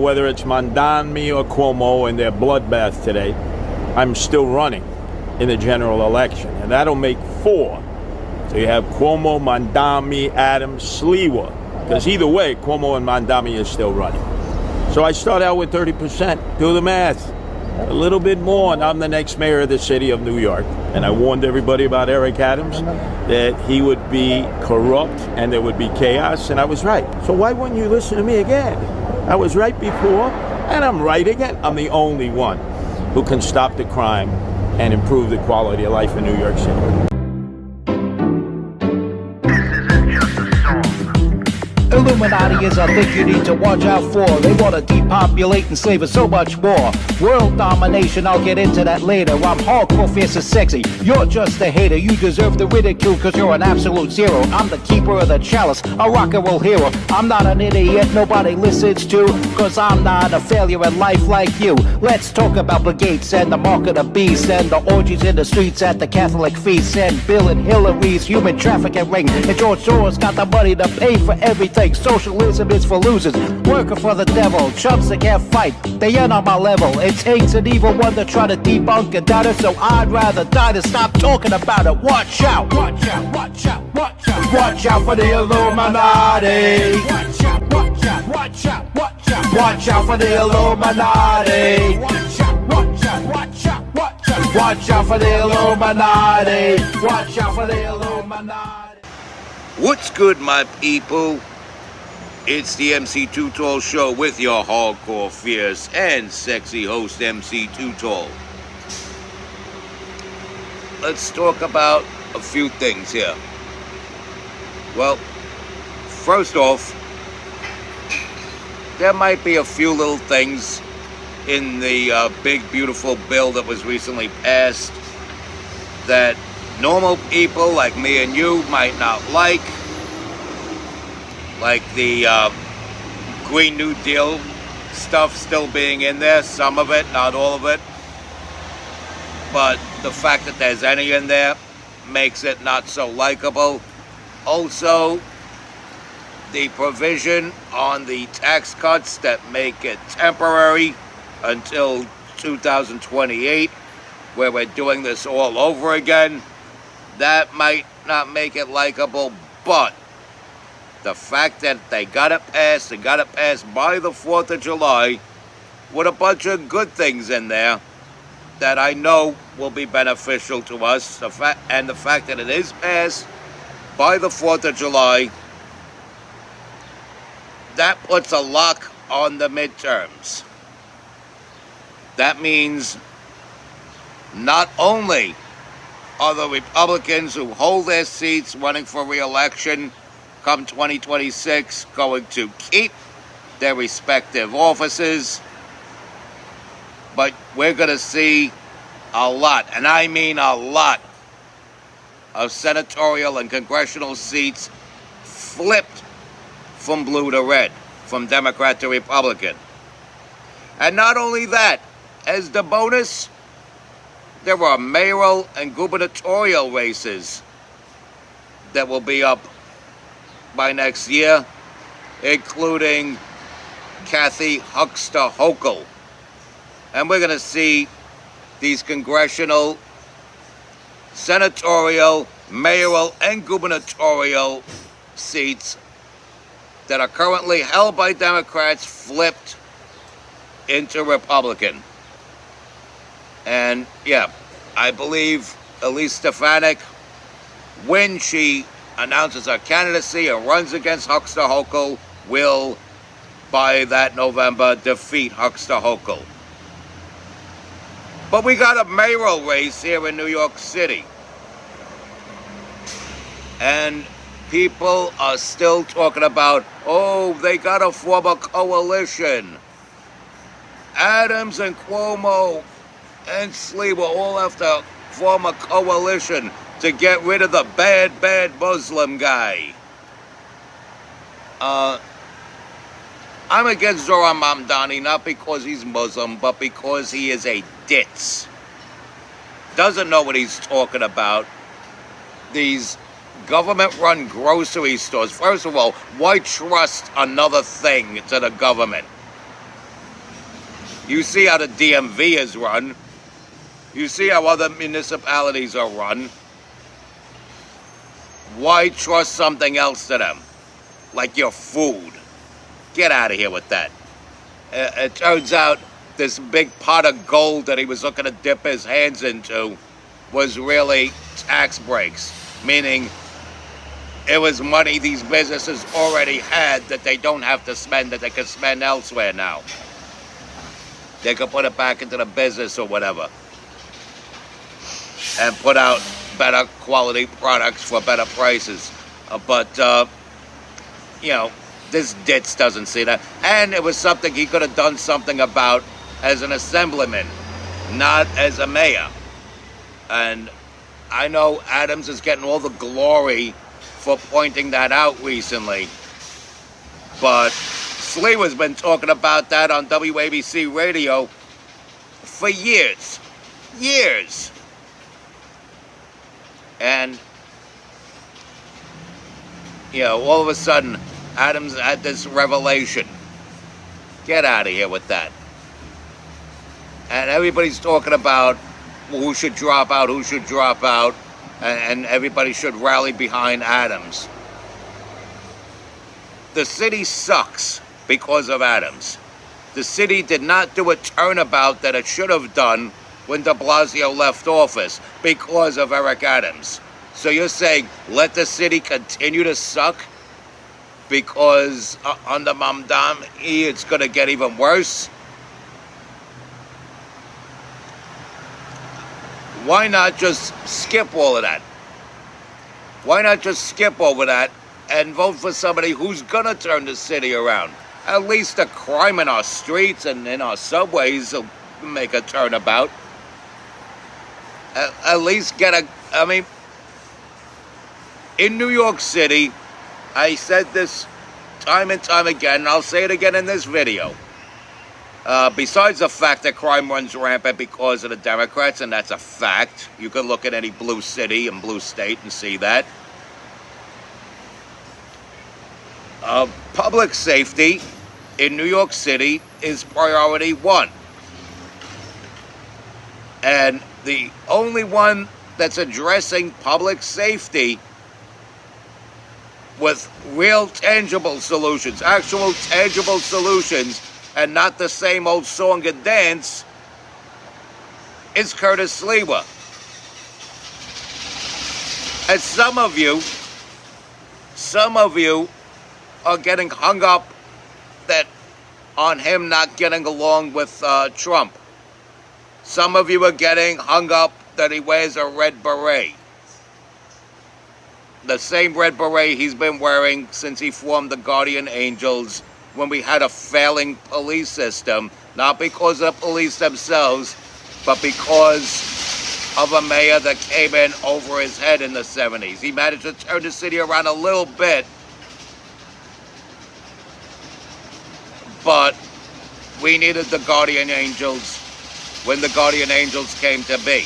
Whether it's Mandami or Cuomo in their bloodbath today, I'm still running in the general election, and that'll make 4. So you have Cuomo, Mandami, Adams, Sliwa, because either way, Cuomo and Mandami is still running. So I start out with 30%. Do the math. A little bit more, and I'm the next mayor of the city of New York. And I warned everybody about Eric Adams, that he would be corrupt and there would be chaos, and I was right. So why wouldn't you listen to me again? I was right before, and I'm right again. I'm the only one who can stop the crime and improve the quality of life in New York City. Illuminati is a thing you need to watch out for. They want to depopulate and slave us so much more. World domination, I'll get into that later. I'm hardcore, fierce and sexy. You're just a hater. You deserve the ridicule because you're an absolute zero. I'm the keeper of the chalice, a rock and roll hero. I'm not an idiot nobody listens to, because I'm not a failure in life like you. Let's talk about the gates and the mark of the beast and the orgies in the streets at the Catholic feasts and Bill and Hillary's human trafficking ring. And George Soros got the money to pay for everything. Socialism is for losers, working for the devil. Chumps that can't fight, they ain't on my level. It takes an evil one to try to debunk a doubter, so I'd rather die than stop talking about it. Watch out, watch out, watch out, watch out. Watch out for the Illuminati. Watch out, watch out, watch out, watch out. Watch out for the Illuminati. Watch out, watch out, watch out, watch out. Watch out for the Illuminati. Watch out for the Illuminati. What's good, my people? It's the MC Too Tall Show with your hardcore, fierce, and sexy host, MC Too Tall. Let's talk about a few things here. Well, first off, there might be a few little things in the big, beautiful bill that was recently passed that normal people like me and you might not like the Green New Deal stuff still being in there, some of it, not all of it. But the fact that there's any in there makes it not so likable. Also, the provision on the tax cuts that make it temporary until 2028, where we're doing this all over again, that might not make it likable, but the fact that they got it passed by the 4th of July with a bunch of good things in there that I know will be beneficial to us, the fact that it is passed by the 4th of July, that puts a lock on the midterms. That means not only are the Republicans who hold their seats running for re-election come 2026 going to keep their respective offices, but we're going to see a lot, and I mean a lot, of senatorial and congressional seats flipped from blue to red, from Democrat to Republican. And not only that, as the bonus, there are mayoral and gubernatorial races that will be up by next year, including Kathy Huckster Hochul. And we're going to see these congressional, senatorial, mayoral, and gubernatorial seats that are currently held by Democrats flipped into Republican. And yeah, I believe Elise Stefanik, when she announces her candidacy and runs against Huckster Hochul, will, by that November, defeat Huckster Hochul. But we got a mayoral race here in New York City. And people are still talking about, oh, they got to form a coalition. Adams and Cuomo and Sliwa all have to form a coalition to get rid of the bad Muslim guy. I'm against Zohran Mamdani, not because he's Muslim, but because he is a ditz. Doesn't know what he's talking about. These government-run grocery stores. First of all, why trust another thing to the government? You see how the DMV is run. You see how other municipalities are run. Why trust something else to them? Like your food. Get out of here with that. It turns out this big pot of gold that he was looking to dip his hands into was really tax breaks, meaning it was money these businesses already had that they don't have to spend, that they could spend elsewhere now. They could put it back into the business or whatever and put out better quality products for better prices. But this ditz doesn't see that. And it was something he could have done something about as an assemblyman, not as a mayor. And I know Adams is getting all the glory for pointing that out recently. But Sliwa's been talking about that on WABC radio for years. Years. And, all of a sudden, Adams had this revelation. Get out of here with that. And everybody's talking about who should drop out, and everybody should rally behind Adams. The city sucks because of Adams. The city did not do a turnabout that it should have done when de Blasio left office because of Eric Adams. So you're saying let the city continue to suck because under Mamdani it's going to get even worse? Why not just skip all of that? Why not just skip over that and vote for somebody who's going to turn the city around? At least the crime in our streets and in our subways will make a turnabout. At least in New York City, I said this time and time again, and I'll say it again in this video. Besides the fact that crime runs rampant because of the Democrats, and that's a fact. You can look at any blue city and blue state and see that. Public safety in New York City is priority one. And the only one that's addressing public safety with real tangible solutions, actual tangible solutions, and not the same old song and dance, is Curtis Sliwa. And some of you are getting hung up on him not getting along with Trump. Some of you are getting hung up that he wears a red beret. The same red beret he's been wearing since he formed the Guardian Angels when we had a failing police system, not because of the police themselves, but because of a mayor that came in over his head in the 70s. He managed to turn the city around a little bit, but we needed the Guardian Angels when the Guardian Angels came to be.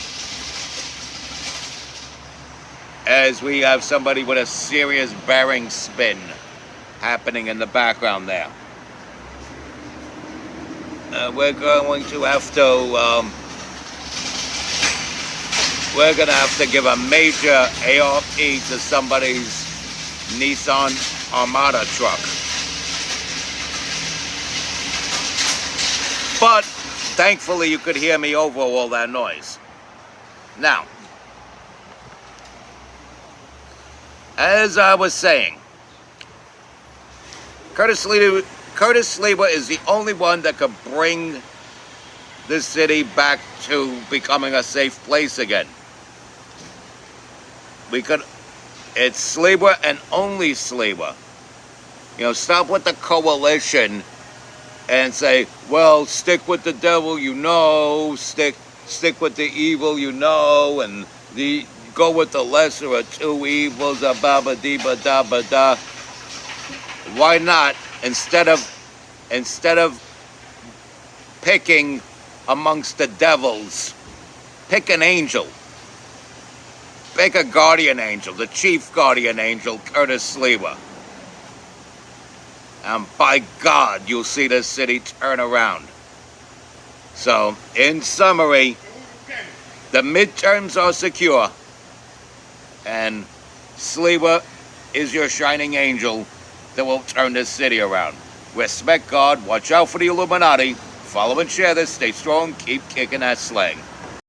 As we have somebody with a serious bearing spin happening in the background there. We're going to have to give a major ARP to somebody's Nissan Armada truck. But thankfully you could hear me over all that noise. Now, as I was saying, Curtis Sliwa is the only one that could bring this city back to becoming a safe place again. It's Sliwa and only Sliwa. Stop with the coalition and say, well, stick with the devil, stick with the evil, and go with the lesser of two evils, ba-ba-dee-ba-da-ba-da. Why not, instead of picking amongst the devils, pick an angel. Pick a guardian angel, the chief guardian angel, Curtis Sliwa. And by God, you'll see this city turn around. So, in summary, the midterms are secure, and Sliwa is your shining angel that will turn this city around. Respect God, watch out for the Illuminati, follow and share this, stay strong, keep kicking that slang.